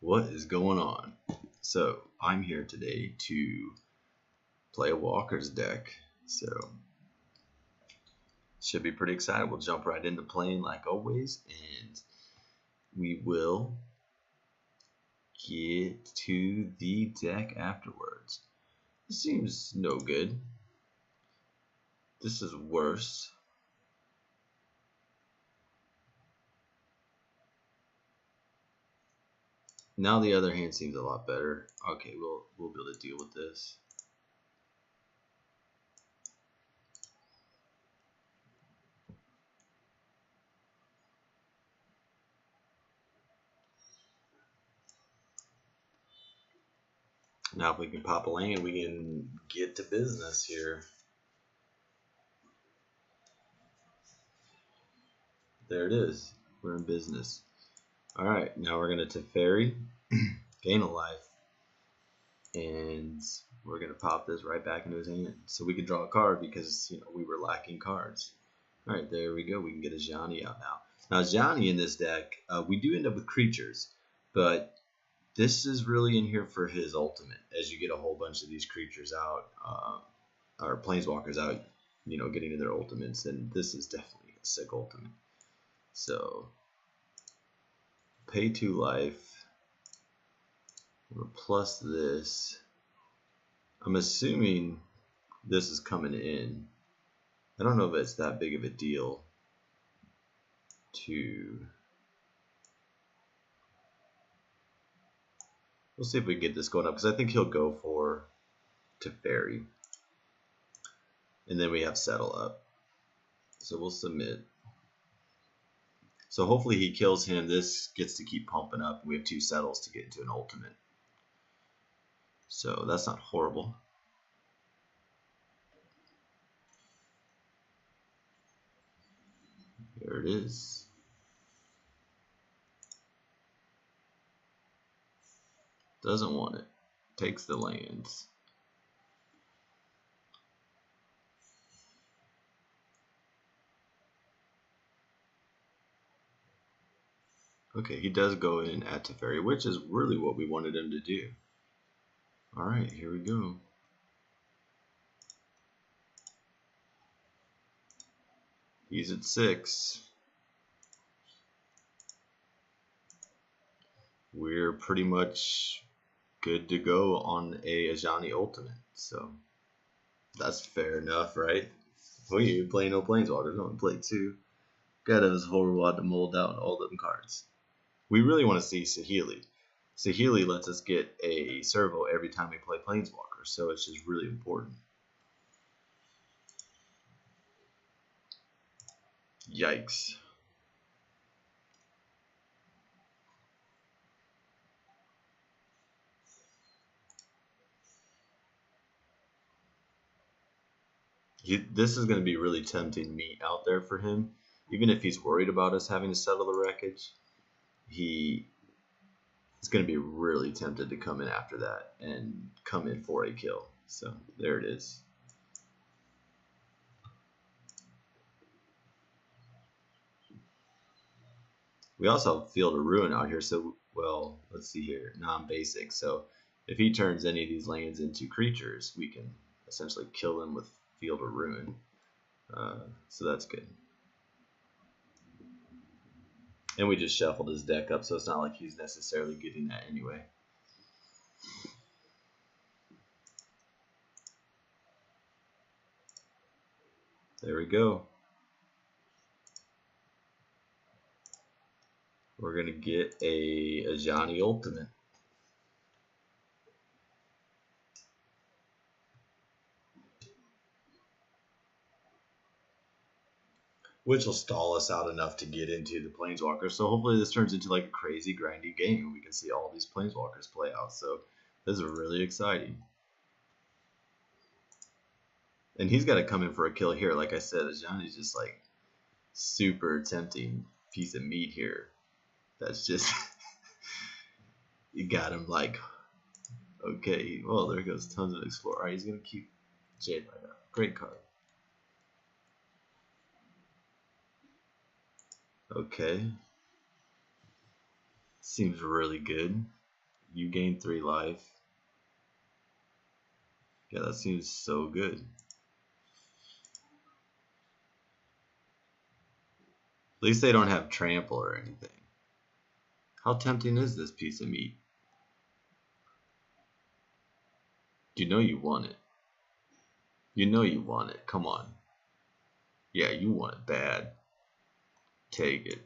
What is going on? So I'm here today to play a Walker's deck. So should be pretty excited. We'll jump right into playing like always, and we will get to the deck afterwards. This seems no good. This is worse. Now the other hand seems a lot better. Okay, we'll be able to deal with this. Now if we can pop a land, we can get to business here. There it is. We're in business. Alright, now we're going to Teferi, gain a life, and we're going to pop this right back into his hand. So we can draw a card because we were lacking cards. Alright, there we go. We can get Azorius out now. Now Azorius in this deck, we do end up with creatures, but this is really in here for his ultimate. As you get a whole bunch of these creatures out, or planeswalkers out, getting to their ultimates, and this is definitely a sick ultimate. So pay 2 life, plus this. I'm assuming this is coming in. I don't know if it's that big of a deal to. We'll see if we can get this going up, because I think he'll go for Teferi. And then we have settle up. So we'll submit. So hopefully he kills him. This gets to keep pumping up. We have 2 settles to get into an ultimate. So that's not horrible. There it is. Doesn't want it. Takes the lands. Okay, he does go in at Teferi, which is really what we wanted him to do. Alright, here we go. He's at 6. We're pretty much good to go on a Azorius ultimate, so that's fair enough, right? We play no planeswalkers, only play 2. Gotta have his horrible to mold out all them cards. We really want to see Saheeli. Saheeli lets us get a servo every time we play planeswalkers, so it's just really important. Yikes. This is going to be really tempting meat out there for him. Even if he's worried about us having to settle the wreckage, he is going to be really tempted to come in after that and come in for a kill. So there it is. We also have Field of Ruin out here, so, well, let's see here, non-basic. So if he turns any of these lands into creatures, we can essentially kill them with Field of Ruin. So that's good. And we just shuffled his deck up, so it's not like he's necessarily getting that anyway. There we go. We're going to get a Azorius ultimate. Which will stall us out enough to get into the planeswalkers. So hopefully this turns into like a crazy grindy game. We can see all these planeswalkers play out. So this is really exciting. And he's got to come in for a kill here. Like I said, Azorius just like super tempting piece of meat here. That's just you got him like, okay, well, there goes tons of explore. All right, he's gonna keep Jade right now. Great card. Okay, seems really good. You gain 3 life. Yeah, that seems so good. At least they don't have trample or anything. How tempting is this piece of meat? You know you want it. You know you want it. Come on. Yeah, you want it bad. Take it.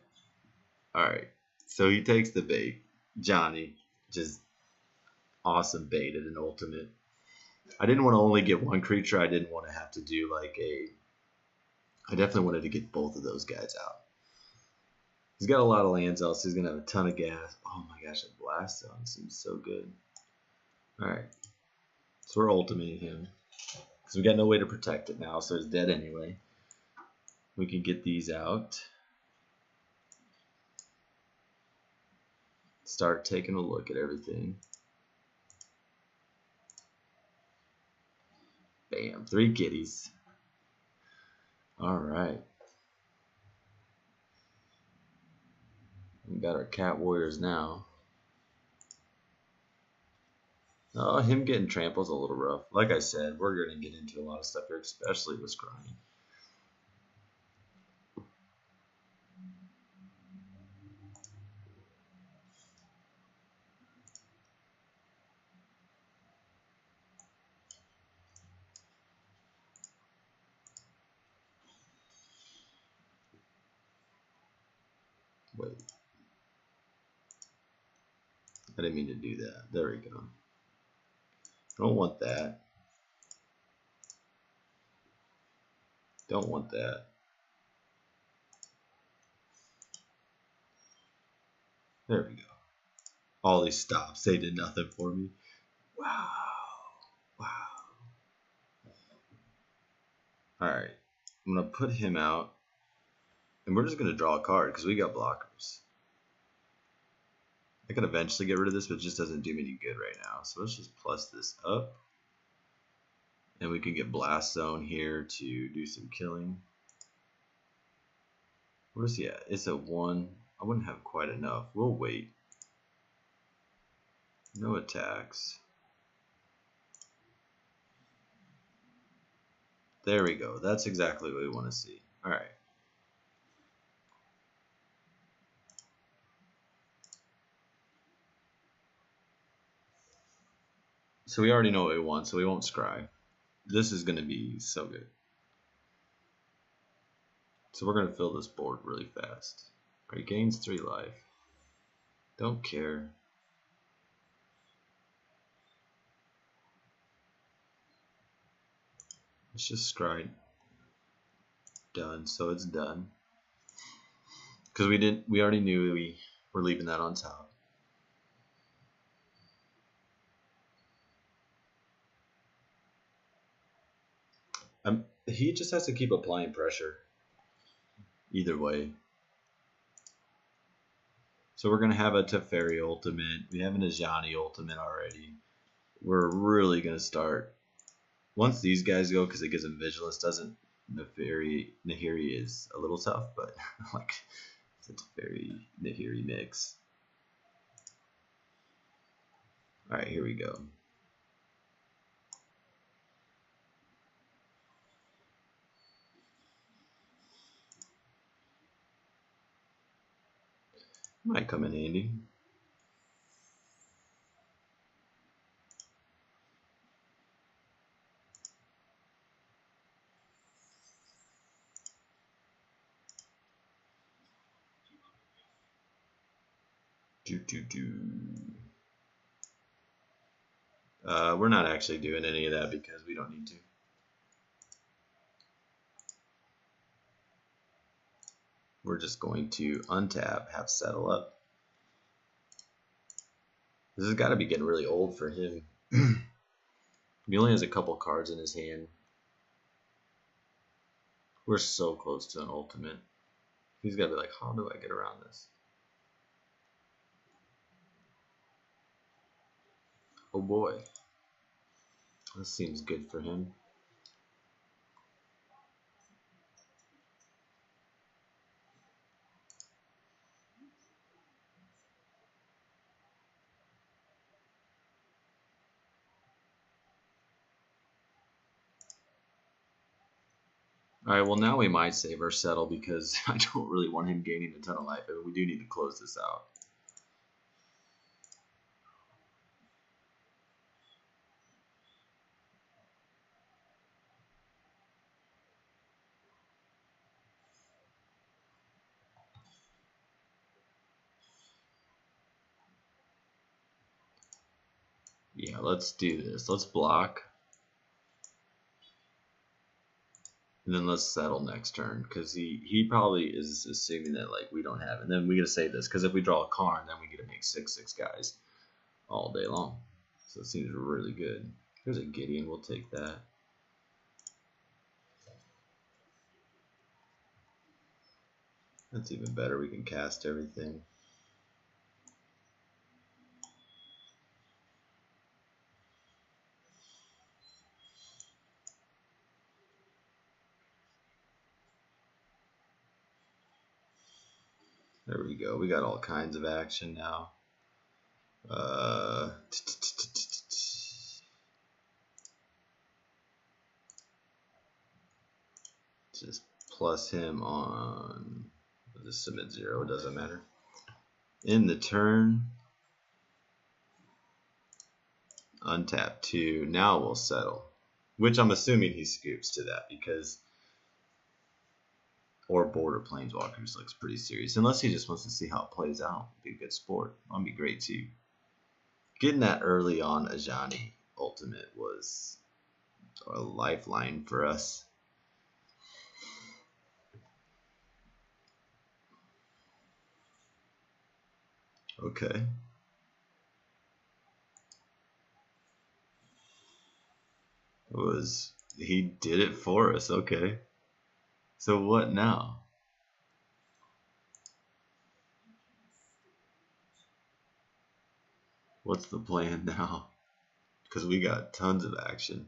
Alright. So he takes the bait. Johnny. Just awesome bait at an ultimate. I didn't want to only get one creature. I didn't want to have to do like a... I definitely wanted to get both of those guys out. He's got a lot of lands out, so he's going to have a ton of gas. Oh my gosh, a Blast Zone seems so good. Alright. So we're ultimating him. Because we got no way to protect it now, so it's dead anyway. We can get these out. Start taking a look at everything. Bam, 3 kitties. Alright. We got our cat warriors now. Oh, him getting trampled is a little rough. Like I said, we're going to get into a lot of stuff here, especially with scrying. Wait. I didn't mean to do that. There we go. Don't want that. Don't want that. There we go. All these stops, they did nothing for me. Wow. Wow. Alright. I'm going to put him out. And we're just going to draw a card because we got blockers. I could eventually get rid of this, but it just doesn't do me any good right now. So let's just plus this up. And we can get Blast Zone here to do some killing. Where's he at? It's a 1. I wouldn't have quite enough. We'll wait. No attacks. There we go. That's exactly what we want to see. Alright. So we already know what we want, so we won't scry. This is going to be so good. So we're going to fill this board really fast. He gains 3 life. Don't care. Let's just scry. Done. So it's done. Because we already knew we were leaving that on top. He just has to keep applying pressure. Either way. So we're going to have a Teferi ultimate. We have an Ajani ultimate already. We're really going to start. Once these guys go, because it gives him Vigilance, doesn't Nahiri is a little tough, but like it's a Teferi Nahiri mix. Alright, here we go. Might come in handy. We're not actually doing any of that because we don't need to. We're just going to untap, have settle up. This has got to be getting really old for him. He only has a couple cards in his hand. We're so close to an ultimate. He's got to be like, how do I get around this? Oh boy. This seems good for him. Alright, well now we might save our settle because I don't really want him gaining a ton of life. I mean, we do need to close this out. Yeah, let's do this. Let's block. And then let's settle next turn, because he probably is assuming that like we don't have it. And then we gotta save this, because if we draw a Karn, then we get to make 6/6 guys all day long. So it seems really good. There's a Gideon, we'll take that. That's even better, we can cast everything. There we go, we got all kinds of action now. Just plus him on, just submit 0, it doesn't matter. In the turn, untap 2, now we'll settle. Which I'm assuming he scoops to that because, or border planeswalkers looks pretty serious. Unless he just wants to see how it plays out. Be a good sport. That'd be great too. Getting that early on Ajani ultimate was a lifeline for us. Okay. He did it for us, okay. So what now? What's the plan now? Because we got tons of action.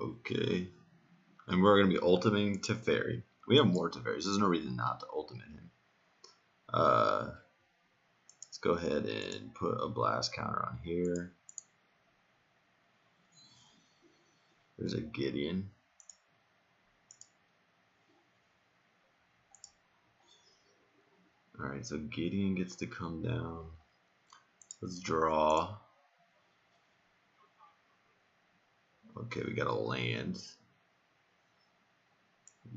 Okay. And we're going to be ultimating Teferi. We have more Teferis. There's no reason not to ultimate him. Let's go ahead and put a blast counter on here. There's a Gideon. Alright, so Gideon gets to come down. Let's draw. Okay, we got a land.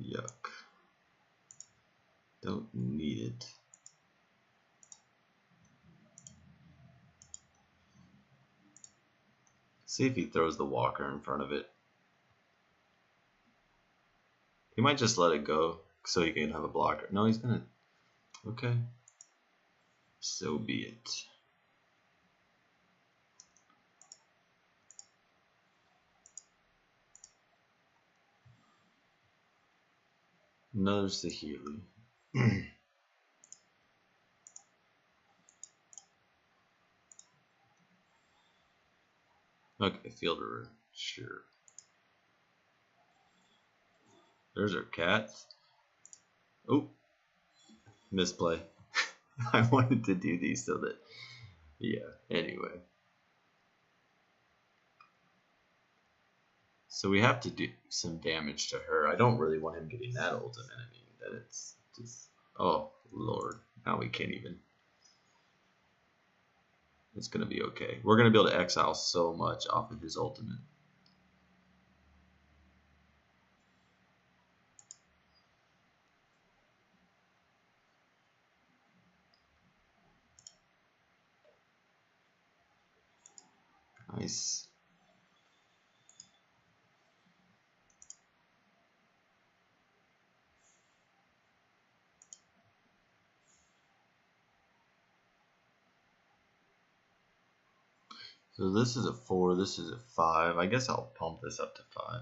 Yuck. Don't need it. See if he throws the walker in front of it. He might just let it go so he can have a blocker. No, he's gonna. Okay. So be it. Another Sahili. Okay, fielder, sure. There's our cats. Oh, misplay. I wanted to do these so that, yeah, anyway. So we have to do some damage to her. I don't really want him getting that ultimate. I mean, that it's just, oh, Lord. Now we can't even. It's going to be okay. We're going to be able to exile so much off of his ultimate. Nice. So this is a 4, this is a 5. I guess I'll pump this up to 5.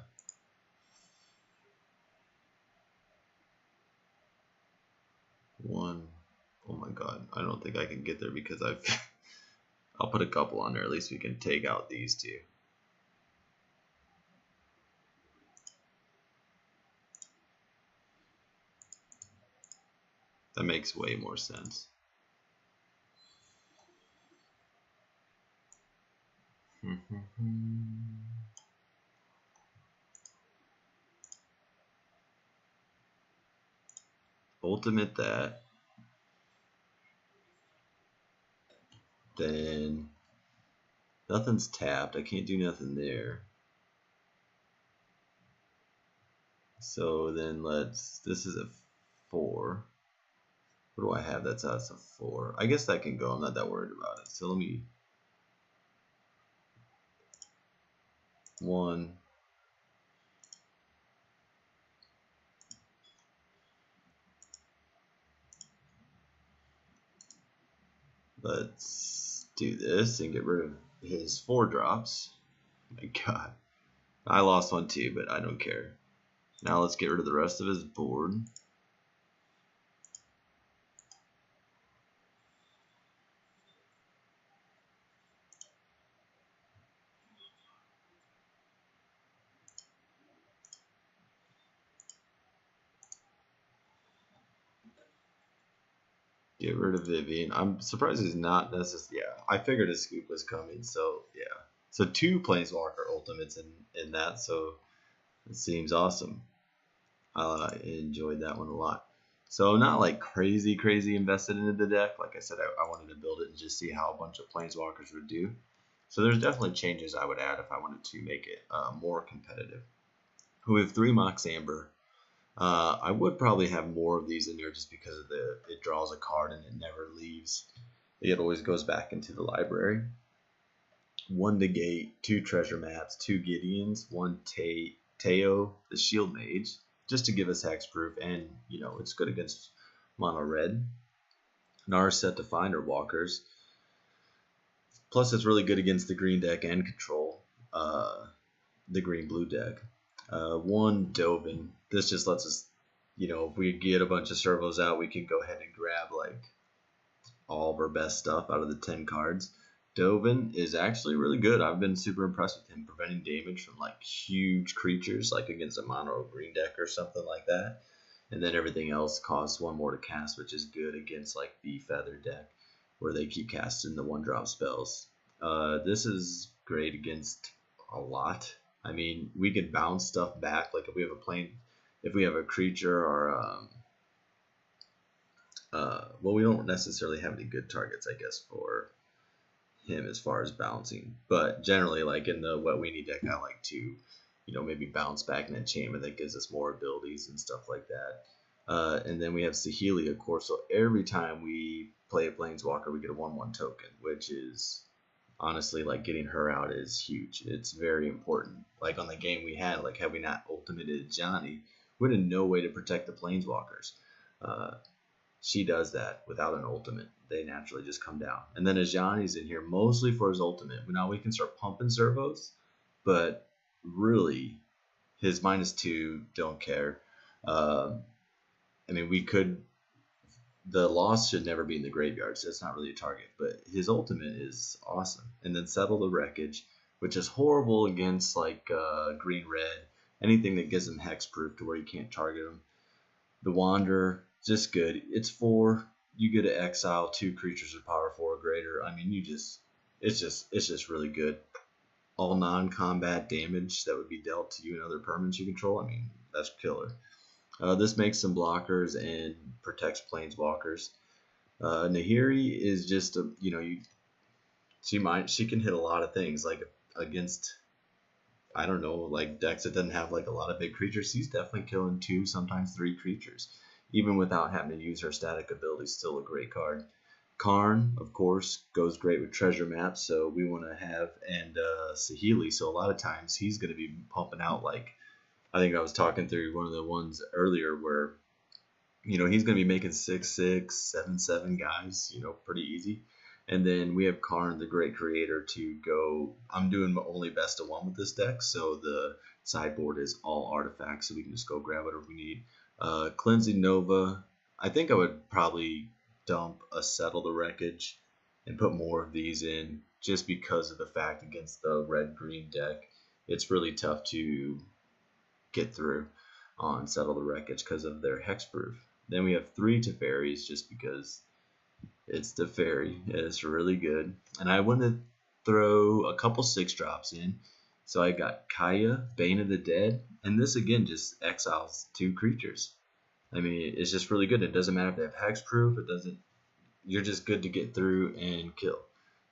One. Oh my god, I don't think I can get there because I'll put a couple on there. At least we can take out these two. That makes way more sense. Ultimate that. Then nothing's tapped. I can't do nothing there. So then this is a 4. What do I have that's a 4? I guess that can go. I'm not that worried about it. So let me 1. Let's do this and get rid of his 4 drops. My God. I lost one too, but I don't care. Now let's get rid of the rest of his board. Get rid of Vivian. I'm surprised he's not necessarily. Yeah, I figured a scoop was coming, so yeah. So 2 Planeswalker ultimates in that, so it seems awesome. I enjoyed that one a lot. So not like crazy invested into the deck. Like I said, I wanted to build it and just see how a bunch of Planeswalkers would do. So there's definitely changes I would add if I wanted to make it more competitive. We have 3 Mox Amber. I would probably have more of these in there just because of it draws a card and it never leaves. It always goes back into the library. 1 Negate, 2 Treasure Maps, 2 Gideons, 1 Teo, the Shield Mage, just to give us hexproof, and you know it's good against mono red. Narset, Definer Walkers. Plus, it's really good against the green deck and control the green-blue deck. 1 Dovin. This just lets us, you know, if we get a bunch of servos out, we can go ahead and grab like all of our best stuff out of the 10 cards. Dovin is actually really good. I've been super impressed with him preventing damage from like huge creatures, like against a mono green deck or something like that. And then everything else costs 1 more to cast, which is good against like the Feather deck, where they keep casting the 1-drop spells. This is great against a lot. I mean, we can bounce stuff back. Like if we have a creature or well, we don't necessarily have any good targets, I guess, for him as far as bouncing. But generally, like in the What We Need deck, I like to, you know, maybe bounce back an enchantment that gives us more abilities and stuff like that. And then we have Saheeli, of course. So every time we play a Planeswalker, we get a 1/1 token, which is honestly, like, getting her out is huge. It's very important. Like on the game we had, like, had we not ultimated Johnny, we had no way to protect the Planeswalkers. She does that without an ultimate. They naturally just come down. And then Ajani's in here mostly for his ultimate. Now we can start pumping servos, but really his -2, don't care. I mean, we could. The loss should never be in the graveyard, so it's not really a target. But his ultimate is awesome. And then Settle the Wreckage, which is horrible against like green-red. Anything that gives him hexproof to where you can't target him. The Wanderer, just good. It's 4. You get to exile 2 creatures with power 4 or greater. I mean, it's just really good. All non-combat damage that would be dealt to you and other permanents you control. I mean, that's killer. This makes some blockers and protects Planeswalkers. Nahiri is just a, you know, she can hit a lot of things, like against, I don't know, like decks that doesn't have like a lot of big creatures. She's definitely killing 2, sometimes 3 creatures, even without having to use her static ability. Still a great card. Karn, of course, goes great with treasure maps, so we want to have, and Saheeli. So a lot of times he's going to be pumping out, like, I think I was talking through one of the ones earlier where, you know, he's going to be making 6/6, 7/7 guys, you know, pretty easy. And then we have Karn, the Great Creator, to go. I'm doing only best of 1 with this deck, so the sideboard is all artifacts, so we can just go grab whatever we need. Cleansing Nova. I think I would probably dump a Settle the Wreckage and put more of these in, just because of the fact against the red-green deck, it's really tough to get through on Settle the Wreckage because of their hexproof. Then we have 3 Teferis just because it's Teferi. It's really good. And I want to throw a couple 6-drops in. So I got Kaya, Bane of the Dead, and this again just exiles 2 creatures. I mean, it's just really good. It doesn't matter if they have hexproof. It doesn't. You're just good to get through and kill.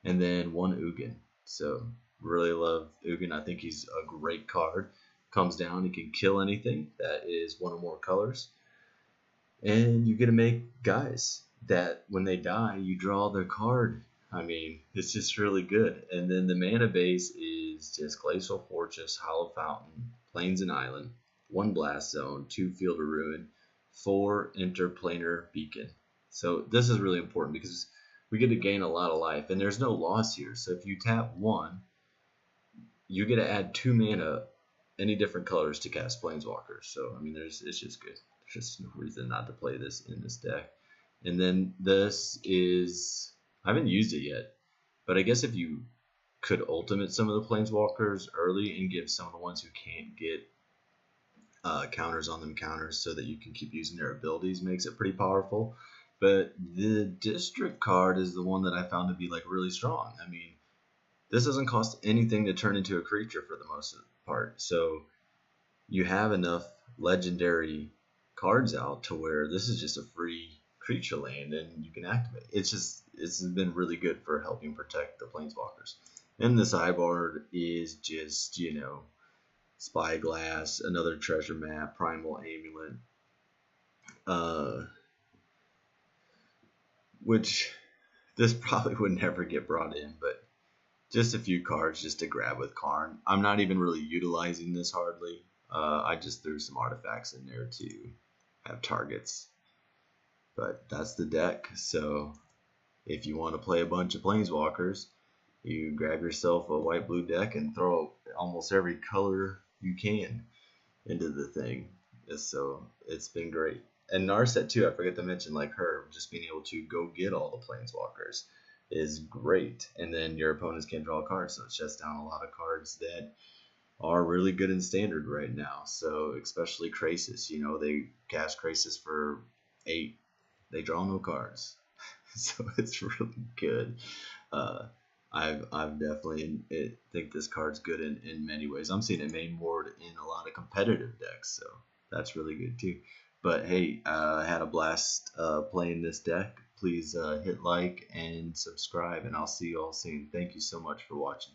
And then 1 Ugin. So really love Ugin. I think he's a great card. Comes down, he can kill anything that is 1 or more colors. And you get to make guys that when they die, you draw their card. I mean, it's just really good. And then the mana base is just Glacial Fortress, Hollow Fountain, Plains and Island, 1 Blast Zone, 2 Field of Ruin, 4 Interplanar Beacon. So this is really important because we get to gain a lot of life, and there's no loss here. So if you tap 1, you get to add 2 mana, any different colors to cast Planeswalkers. So I mean, it's just good. There's just no reason not to play this in this deck. And then this is, I haven't used it yet, but I guess if you could ultimate some of the Planeswalkers early and give some of the ones who can't get counters on them counters so that you can keep using their abilities, makes it pretty powerful. But the District card is the one that I found to be like really strong. I mean, this doesn't cost anything to turn into a creature for the most part. So you have enough legendary cards out to where this is just a free creature land and you can activate. It's been really good for helping protect the Planeswalkers. And the sideboard is just, you know, Spyglass, another treasure map, Primal Amulet, which this probably would never get brought in, but just a few cards just to grab with Karn. I'm not even really utilizing this hardly. I just threw some artifacts in there to have targets. But that's the deck. So if you want to play a bunch of Planeswalkers, you grab yourself a white-blue deck and throw almost every color you can into the thing. So it's been great. And Narset too, I forgot to mention, like her, just being able to go get all the Planeswalkers is great. And then your opponents can't draw cards, so it shuts down a lot of cards that are really good in Standard right now. So especially Krasis, you know, they cast Krasis for 8, they draw no cards. So it's really good. I've definitely think this card's good in many ways. I'm seeing it main board in a lot of competitive decks, so that's really good too. But hey, I had a blast playing this deck. Please hit like and subscribe, and I'll see you all soon. Thank you so much for watching.